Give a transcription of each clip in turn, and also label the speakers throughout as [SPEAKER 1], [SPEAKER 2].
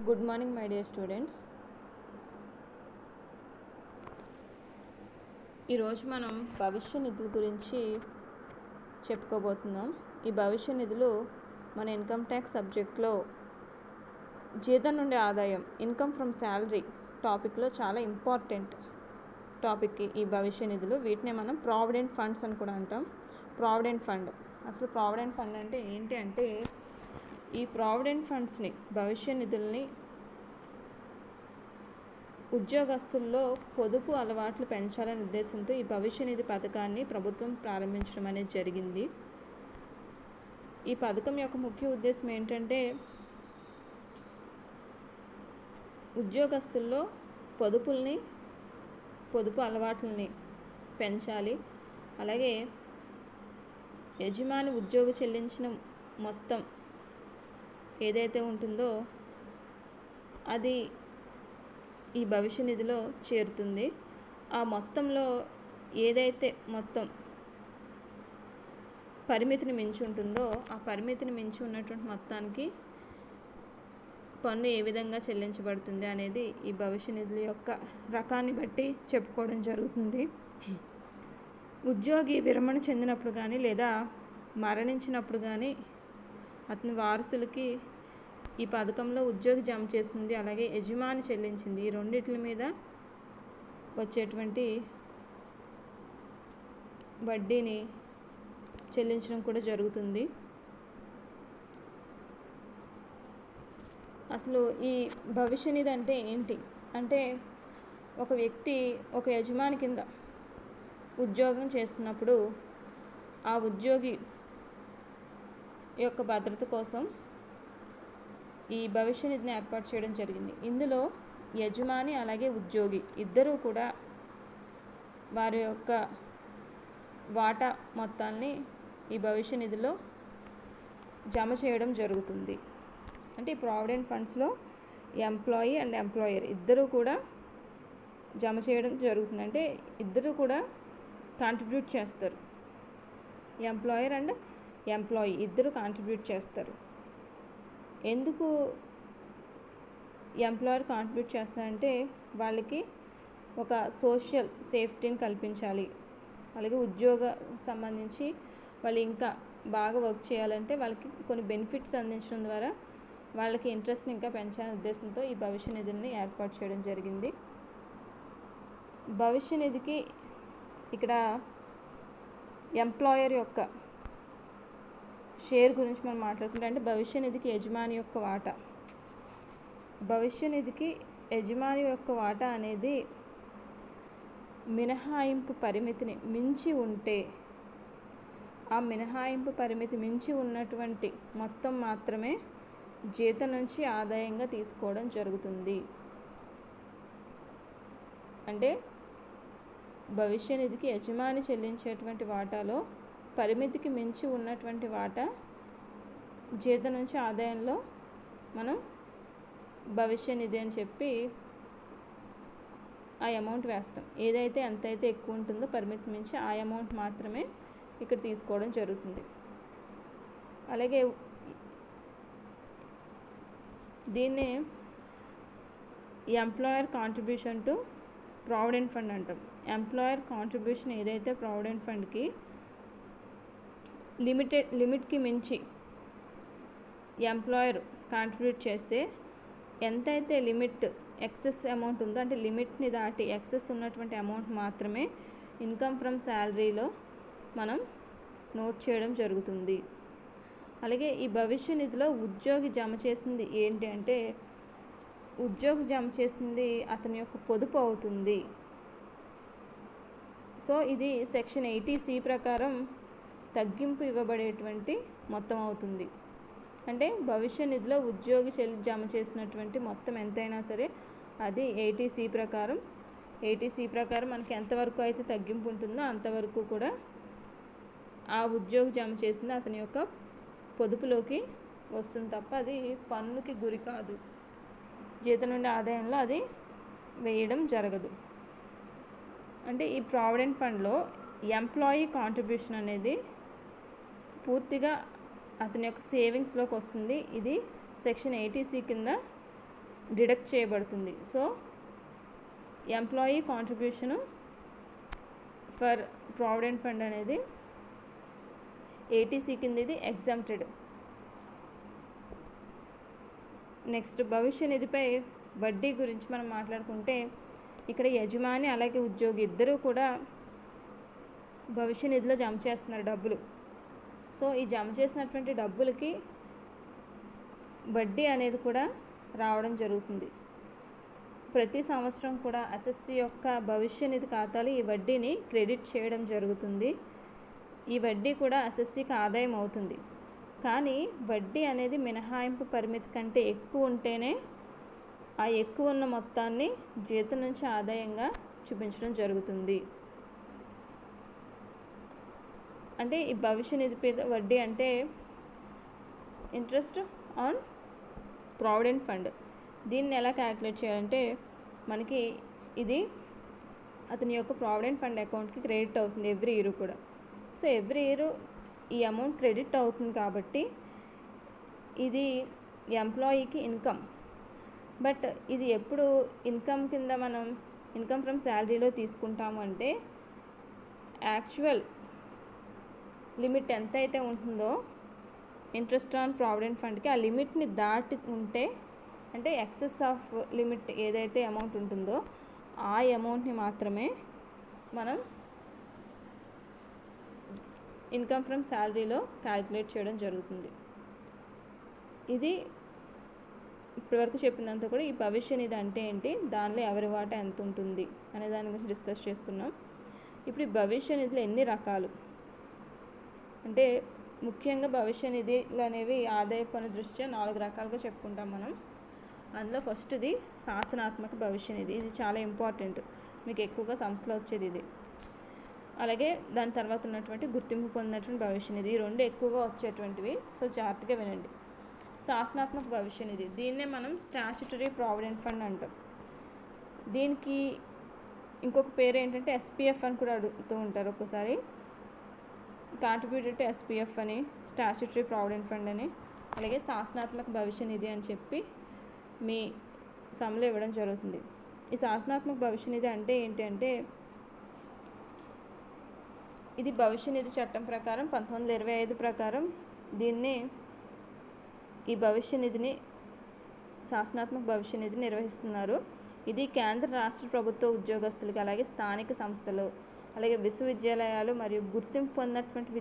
[SPEAKER 1] Good morning my dear students. ఈరోజు మనం భవిష్య నిధుల గురించి చెప్పుకోబోతున్నాం. ఈ భవిష్య నిధులు మన ఇన్కమ్ ట్యాక్స్ సబ్జెక్ట్లో జీతం నుండి ఆదాయం, ఇన్కమ్ ఫ్రమ్ శాలరీ టాపిక్లో చాలా ఇంపార్టెంట్ టాపిక్ ఈ భవిష్య నిధులు. వీటినే మనం ప్రావిడెంట్ ఫండ్స్ అని కూడా అంటాం. ప్రావిడెంట్ ఫండ్, అసలు ప్రావిడెంట్ ఫండ్ అంటే ఏంటి అంటే, ఈ ప్రావిడెంట్ ఫండ్స్ని, భవిష్య నిధుల్ని ఉద్యోగస్తుల్లో పొదుపు అలవాట్లు పెంచాలనే ఉద్దేశంతో ఈ భవిష్య నిధి పథకాన్ని ప్రభుత్వం ప్రారంభించడం అనేది జరిగింది. ఈ పథకం యొక్క ముఖ్య ఉద్దేశం ఏంటంటే, ఉద్యోగస్తుల్లో పొదుపు అలవాట్లని పెంచాలి. అలాగే యజమాని ఉద్యోగి చెల్లించిన మొత్తం ఏదైతే ఉంటుందో అది ఈ భవిష్య నిధిలో చేరుతుంది. ఆ మొత్తంలో ఏదైతే మొత్తం పరిమితిని మించి ఉంటుందో ఆ పరిమితిని మించి ఉన్నటువంటి మొత్తానికి పన్ను ఏ విధంగా చెల్లించబడుతుంది అనేది ఈ భవిష్య నిధుల యొక్క రకాన్ని బట్టి చెప్పుకోవడం జరుగుతుంది. ఉద్యోగి విరమణ చెందినప్పుడు కానీ లేదా మరణించినప్పుడు కానీ అతని వారసులకి ఈ పథకంలో ఉద్యోగి జమ చేసింది, అలాగే యజమాని చెల్లించింది, ఈ రెండిట్ల మీద వచ్చేటువంటి వడ్డీని చెల్లించడం కూడా జరుగుతుంది. అసలు ఈ భవిష్య నిధి అంటే ఏంటి అంటే, ఒక వ్యక్తి ఒక యజమాని కింద ఉద్యోగం చేస్తున్నప్పుడు ఆ ఉద్యోగి యొక్క భద్రత కోసం ఈ భవిష్య నిధిని ఏర్పాటు చేయడం జరిగింది. ఇందులో యజమాని అలాగే ఉద్యోగి ఇద్దరూ కూడా వారి యొక్క వాటా మొత్తాన్ని ఈ భవిష్య నిధిలో జమ చేయడం జరుగుతుంది. అంటే ఈ ప్రావిడెంట్ ఫండ్స్లో ఎంప్లాయీ అండ్ ఎంప్లాయర్ ఇద్దరూ కూడా జమ చేయడం జరుగుతుంది. అంటే ఇద్దరూ కూడా కాంట్రిబ్యూట్ చేస్తారు. ఎంప్లాయర్ అండ్ ఎంప్లాయీ ఇద్దరు కాంట్రిబ్యూట్ చేస్తారు. ఎందుకు ఎంప్లాయర్ కాంట్రిబ్యూట్ చేస్తారంటే, వాళ్ళకి ఒక సోషల్ సేఫ్టీని కల్పించాలి. అలాగే ఉద్యోగ సంబంధించి వాళ్ళు ఇంకా బాగా వర్క్ చేయాలంటే వాళ్ళకి కొన్ని బెనిఫిట్స్ అందించడం ద్వారా వాళ్ళకి ఇంట్రెస్ట్ని ఇంకా పెంచాలనే ఉద్దేశంతో ఈ భవిష్య నిధుల్ని ఏర్పాటు చేయడం జరిగింది. భవిష్య నిధికి ఇక్కడ ఎంప్లాయర్ యొక్క షేర్ గురించి మనం మాట్లాడుకుంటే, అంటే భవిష్య నిధికి యజమాని యొక్క వాటా. భవిష్య నిధికి యజమాని యొక్క వాటా అనేది మినహాయింపు పరిమితిని మించి ఉంటే, ఆ మినహాయింపు పరిమితి మించి ఉన్నటువంటి మొత్తం మాత్రమే జీతం నుంచి ఆదాయంగా తీసుకోవడం జరుగుతుంది. అంటే భవిష్య నిధికి యజమాని చెల్లించేటువంటి వాటాలో పరిమితికి మించి ఉన్నటువంటి వాటా జీతం నుంచి ఆదాయంలో మనం భవిష్య నిధి అని చెప్పి ఆ అమౌంట్ వేస్తాం. ఏదైతే ఎంతైతే ఎక్కువ ఉంటుందో పరిమితి మించి ఆ అమౌంట్ మాత్రమే ఇక్కడ తీసుకోవడం జరుగుతుంది. అలాగే దీన్నే employer contribution to provident fund అంటాం. ఎంప్లాయర్ కాంట్రిబ్యూషన్ ఏదైతే ప్రావిడెంట్ ఫండ్కి లిమిట్కి మించి ఎంప్లాయర్ కాంట్రిబ్యూట్ చేస్తే, ఎంతైతే లిమిట్ ఎక్సెస్ అమౌంట్ ఉందో, అంటే లిమిట్ని దాటి ఎక్సెస్ ఉన్నటువంటి అమౌంట్ మాత్రమే ఇన్కమ్ ఫ్రమ్ శాలరీలో మనం నోట్ చేయడం జరుగుతుంది. అలాగే ఈ భవిష్య నిధిలో ఉద్యోగి జమ చేసింది ఏంటి అంటే, ఉద్యోగి జమ చేసింది అతని యొక్క పొదుపు అవుతుంది. సో ఇది సెక్షన్ 80C ప్రకారం తగ్గింపు ఇవ్వబడేటువంటి మొత్తం అవుతుంది. అంటే భవిష్య నిధిలో ఉద్యోగి జమ చేసినటువంటి మొత్తం ఎంతైనా సరే అది 80C ప్రకారం మనకి ఎంతవరకు అయితే తగ్గింపు ఉంటుందో అంతవరకు కూడా ఆ ఉద్యోగి జమ చేసింది అతని యొక్క పొదుపులోకి వస్తుంది తప్ప అది పన్నుకి గురి కాదు. జీతం నుండి ఆదాయంలో అది వేయడం జరగదు. అంటే ఈ ప్రావిడెంట్ ఫండ్లో ఎంప్లాయీ కాంట్రిబ్యూషన్ అనేది పూర్తిగా అతని యొక్క సేవింగ్స్లోకి వస్తుంది. ఇది సెక్షన్ 80C కింద డిడక్ట్ చేయబడుతుంది. So employee contribution for provident fund అనేది ఏటీసీ కింద ఇది ఎగ్జామ్టెడ్. నెక్స్ట్ భవిష్య నిధిపై వడ్డీ గురించి మనం మాట్లాడుకుంటే ఇక్కడ యజమాని అలాగే ఉద్యోగి ఇద్దరూ కూడా భవిష్య నిధిలో జమ చేస్తున్నారు డబ్బులు. సో ఈ జమ చేసినటువంటి డబ్బులకి వడ్డీ అనేది కూడా రావడం జరుగుతుంది. ప్రతి సంవత్సరం కూడా ఎస్ఎస్సి యొక్క భవిష్య నిధి ఖాతాలు ఈ వడ్డీని క్రెడిట్ చేయడం జరుగుతుంది. ఈ వడ్డీ కూడా ఎస్ఎస్సికి ఆదాయం అవుతుంది. కానీ వడ్డీ అనేది మినహాయింపు పరిమితి కంటే ఎక్కువ ఉంటేనే ఆ ఎక్కువ ఉన్న మొత్తాన్ని జీతం నుంచి ఆదాయంగా చూపించడం జరుగుతుంది. అంటే ఈ భవిష్య నిధి మీద వడ్డీ అంటే ఇంట్రెస్ట్ ఆన్ ప్రావిడెంట్ ఫండ్. దీన్ని ఎలా క్యాలిక్యులేట్ చేయాలంటే మనకి ఇది అతని యొక్క ప్రావిడెంట్ ఫండ్ అకౌంట్కి క్రెడిట్ అవుతుంది ఎవ్రీ ఇయర్ కూడా. సో ఎవ్రీ ఇయర్ ఈ అమౌంట్ క్రెడిట్ అవుతుంది కాబట్టి ఇది ఎంప్లాయీకి ఇన్కమ్. బట్ ఇది ఎప్పుడు ఇన్కమ్ కింద మనం ఇన్కమ్ ఫ్రమ్ శాలరీలో తీసుకుంటాము అంటే యాక్చువల్ లిమిట్ ఎంత అయితే ఉంటుందో ఇంట్రెస్ట్ ఆన్ ప్రావిడెంట్ ఫండ్కి ఆ లిమిట్ని దాటి ఉంటే అంటే ఎక్సెస్ ఆఫ్ లిమిట్ ఏదైతే అమౌంట్ ఉంటుందో ఆ అమౌంట్ని మాత్రమే మనం ఇన్కమ్ ఫ్రమ్ శాలరీలో క్యాలిక్యులేట్ చేయడం జరుగుతుంది. ఇది ఇప్పటివరకు చెప్పినంత కూడా ఈ భవిష్య నిధి అంటే ఏంటి, దానిలో ఎవరి వాటా ఎంత ఉంటుంది అనే దాని గురించి డిస్కస్ చేసుకున్నాం. ఇప్పుడు ఈ భవిష్య నిధులు ఎన్ని రకాలు అంటే ముఖ్యంగా భవిష్య నిధులు అనేవి ఆదాయ పన్ను దృష్ట్యా 4 రకాలుగా చెప్పుకుంటాం మనం. అందులో ఫస్ట్ది శాసనాత్మక భవిష్య నిధి. ఇది చాలా ఇంపార్టెంట్, మీకు ఎక్కువగా సంస్థలో వచ్చేది ఇది. అలాగే దాని తర్వాత ఉన్నటువంటి గుర్తింపు పొందినటువంటి భవిష్య నిధి. ఈ రెండు ఎక్కువగా వచ్చేటువంటివి. సో జాగ్రత్తగా వినండి. శాసనాత్మక భవిష్య నిధి, దీన్నే మనం స్టాచ్యుటరీ ప్రావిడెంట్ ఫండ్ అంటాం. దీనికి ఇంకొక పేరు ఏంటంటే ఎస్పీఎఫ్ అని కూడా అడుగుతూ ఉంటారు ఒక్కసారి. కాంట్రిబ్యూటెడ్ టు ఎస్పీఎఫ్ అని, స్టాచ్యుటరీ ప్రావిడెంట్ ఫండ్ అని, అలాగే శాసనాత్మక భవిష్య నిధి అని చెప్పి మీ సమ్లో ఇవ్వడం జరుగుతుంది. ఈ శాసనాత్మక భవిష్య నిధి అంటే ఏంటి అంటే ఇది భవిష్య నిధి చట్టం ప్రకారం 1925 ప్రకారం దీన్ని ఈ భవిష్య నిధిని శాసనాత్మక భవిష్య నిధి నిర్వహిస్తున్నారు. ఇది కేంద్ర రాష్ట్ర ప్రభుత్వ ఉద్యోగస్తులకి అలాగే స్థానిక సంస్థలు అలాగే విశ్వవిద్యాలయాలు మరియు గుర్తింపు పొందినటువంటి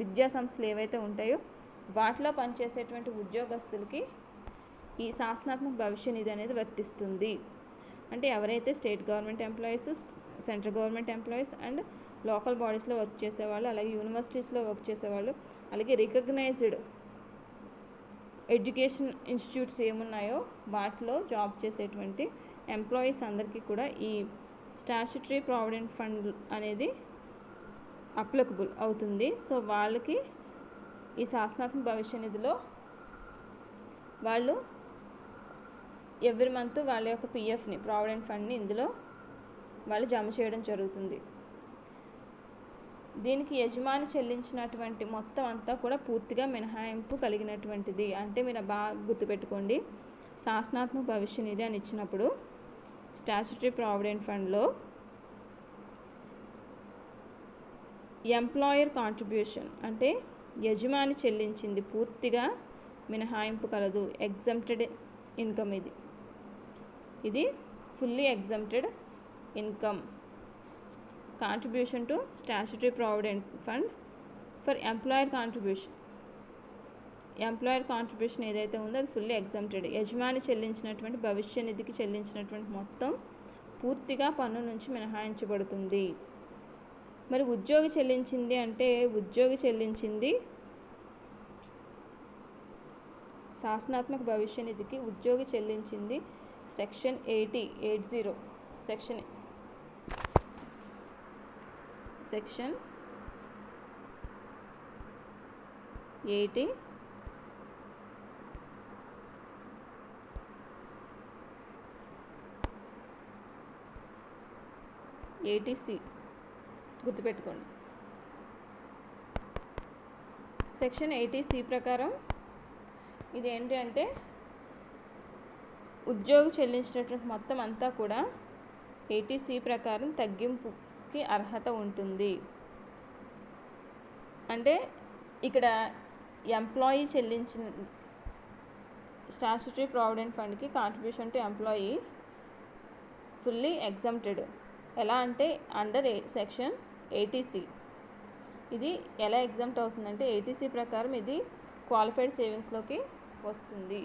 [SPEAKER 1] విద్యా సంస్థలు ఏవైతే ఉంటాయో వాటిలో పనిచేసేటువంటి ఉద్యోగస్తులకి ఈ శాసనాత్మక భవిష్య నిధి అనేది వర్తిస్తుంది. అంటే ఎవరైతే state government employees, central government employees and local బాడీస్లో వర్క్ చేసేవాళ్ళు, అలాగే యూనివర్సిటీస్లో వర్క్ చేసేవాళ్ళు, అలాగే రికగ్నైజ్డ్ ఎడ్యుకేషన్ ఇన్స్టిట్యూట్స్ ఏమున్నాయో వాటిలో జాబ్ చేసేటువంటి ఎంప్లాయీస్ అందరికీ కూడా ఈ స్టాచ్యుటరీ ప్రావిడెంట్ ఫండ్ అనేది అప్లికబుల్ అవుతుంది. సో వాళ్ళకి ఈ శాసనాత్మక భవిష్య నిధిలో వాళ్ళు ఎవ్రీ మంత్ వాళ్ళ యొక్క పిఎఫ్ని ప్రావిడెంట్ ఫండ్ని ఇందులో వాళ్ళు జమ చేయడం జరుగుతుంది. దీనికి యజమాని చెల్లించినటువంటి మొత్తం అంతా కూడా పూర్తిగా మినహాయింపు కలిగినటువంటిది. అంటే మీరు బాగా గుర్తుపెట్టుకోండి, శాసనాత్మక భవిష్య నిధి అని ఇచ్చినప్పుడు స్టాచ్యుటరీ ప్రావిడెంట్ ఫండ్లో ఎంప్లాయర్ కాంట్రిబ్యూషన్ అంటే యజమాని చెల్లించింది పూర్తిగా మినహాయింపు కలదు. ఎగ్జంప్టెడ్ ఇన్కమ్ ఇది fully exempted income. Contribution to statutory provident fund for employer contribution ఏదైతే ఉందో అది ఫుల్లీ ఎగ్జంప్టెడ్. యజమాని చెల్లించినటువంటి భవిష్య నిధికి చెల్లించినటువంటి మొత్తం పూర్తిగా పన్ను నుంచి మినహాయించబడుతుంది. మరి ఉద్యోగి చెల్లించింది అంటే ఉద్యోగి చెల్లించింది శాసనాత్మక భవిష్య నిధికి ఉద్యోగి చెల్లించింది సెక్షన్ 80 సెక్షన్ 80 80C గుర్తుపెట్టుకోండి. సెక్షన్ 80C ప్రకారం ఇది ఏంటి అంటే ఉద్యోగి చెల్లించినటువంటి మొత్తం అంతా కూడా 80C ప్రకారం తగ్గింపుకి అర్హత ఉంటుంది. అంటే ఇక్కడ ఎంప్లాయీ చెల్లించిన స్టాట్యూటరీ ప్రావిడెంట్ ఫండ్కి contribution to employee fully exempted. ఎలా అంటే అండర్ సెక్షన్ 80C. ఇది ఎలా ఎగ్జంప్ట్ అవుతుందంటే 80C ప్రకారం ఇది క్వాలిఫైడ్ సేవింగ్స్లోకి వస్తుంది.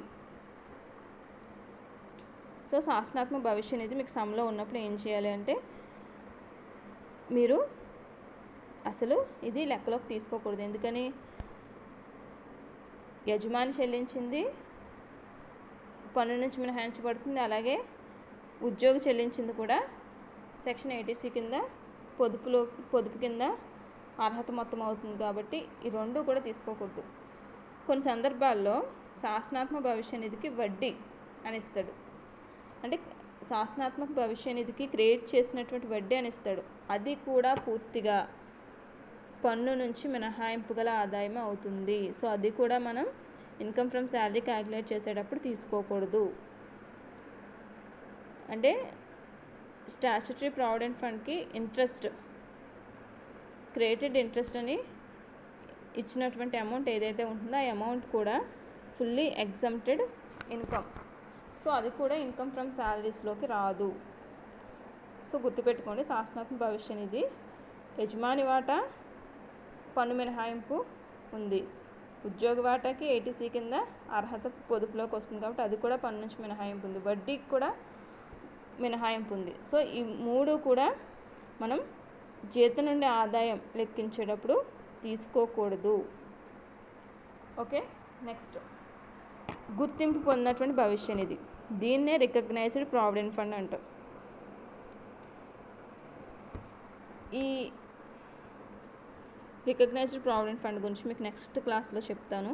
[SPEAKER 1] సో శాసనాత్మక భవిష్య నిధి మీకు సమ్లో ఉన్నప్పుడు ఏం చేయాలి అంటే మీరు అసలు ఇది లెక్కలోకి తీసుకోకూడదు. ఎందుకని యజమాని చెల్లించింది పన్ను నుంచి మినహాయించబడుతుంది, అలాగే ఉద్యోగి చెల్లించింది కూడా సెక్షన్ 80C కింద పొదుపు కింద అర్హత మొత్తం అవుతుంది. కాబట్టి ఈ రెండు కూడా తీసుకోకూడదు. కొన్ని సందర్భాల్లో శాసనాత్మక భవిష్య నిధికి వడ్డీ అని ఇస్తాడు. అంటే శాసనాత్మక భవిష్య నిధికి క్రియేట్ చేసినటువంటి వడ్డీ అని ఇస్తాడు. అది కూడా పూర్తిగా పన్ను నుంచి మినహాయింపు గల ఆదాయం అవుతుంది. సో అది కూడా మనం ఇన్కమ్ ఫ్రమ్ శాలరీ క్యాలిక్యులేట్ చేసేటప్పుడు తీసుకోకూడదు. అంటే స్టాట్యూటరీ ప్రావిడెంట్ ఫండ్కి ఇంట్రెస్ట్, క్రియేటెడ్ ఇంట్రెస్ట్ అని ఇచ్చినటువంటి అమౌంట్ ఏదైతే ఉంటుందో ఆ అమౌంట్ కూడా ఫుల్లీ ఎగ్జంప్టెడ్ ఇన్కమ్. సో అది కూడా ఇన్కమ్ ఫ్రమ్ శాలరీస్లోకి రాదు. సో గుర్తుపెట్టుకోండి, శాసనాత్మక భవిష్య నిధి యజమాని వాటా పన్ను మినహాయింపు ఉంది, ఉద్యోగి వాటాకి 80C కింద అర్హత పొదుపులోకి వస్తుంది కాబట్టి అది కూడా పన్ను నుంచి మినహాయింపు ఉంది, వడ్డీకి కూడా మినహాయింపు ఉంది. సో ఈ మూడు కూడా మనం జీతం నుండి ఆదాయం లెక్కించేటప్పుడు తీసుకోకూడదు. ఓకే, నెక్స్ట్ గుర్తింపు పొందినటువంటి భవిష్య నిధి. దీన్నే రికగ్నైజ్డ్ ప్రావిడెంట్ ఫండ్ అంటాం. ఈ రికగ్నైజ్డ్ ప్రావిడెంట్ ఫండ్ గురించి మీకు నెక్స్ట్ క్లాస్లో చెప్తాను.